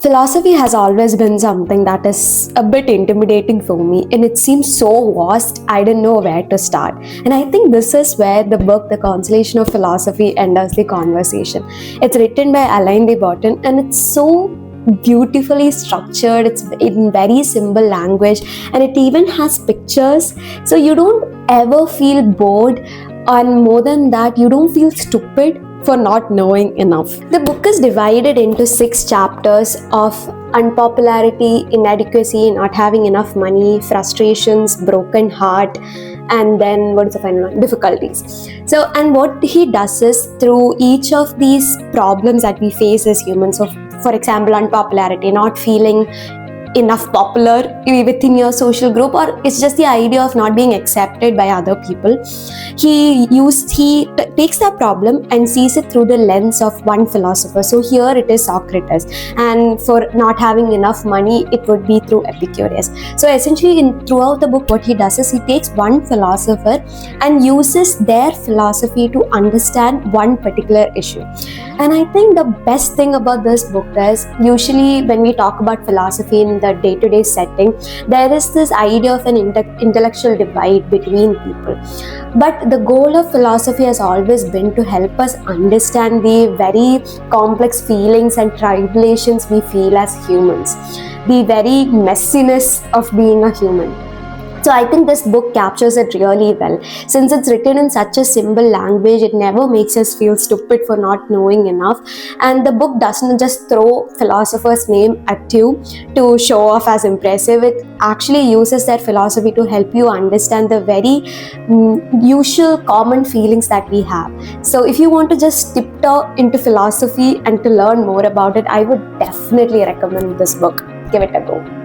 Philosophy has always been something that is a bit intimidating for me, and it seems so vast, I didn't know where to start. And I think this is where the book, The Consolation of Philosophy, enters the conversation. It's written by Alain de Botton, and it's so beautifully structured, it's in very simple language, and it even has pictures, so you don't ever feel bored, and more than that, you don't feel stupid for not knowing enough. The book is divided into 6 chapters of unpopularity, inadequacy, not having enough money, frustrations, broken heart, and then what is the final one? Difficulties. So, and what he does is through each of these problems that we face as humans, so for example, unpopularity, not feeling enough popular within your social group, or it's just the idea of not being accepted by other people. He takes that problem and sees it through the lens of one philosopher. So here it is Socrates, and for not having enough money, it would be through Epicurus. So essentially, throughout the book, what he does is he takes one philosopher and uses their philosophy to understand one particular issue. And I think the best thing about this book is, usually when we talk about philosophy in the day-to-day setting, there is this idea of an intellectual divide between people. But the goal of philosophy has always been to help us understand the very complex feelings and tribulations we feel as humans, the very messiness of being a human. So I think this book captures it really well. Since it's written in such a simple language, it never makes us feel stupid for not knowing enough. And the book doesn't just throw philosopher's name at you to show off as impressive. It actually uses their philosophy to help you understand the very usual common feelings that we have. So if you want to just tiptoe into philosophy and to learn more about it, I would definitely recommend this book. Give it a go.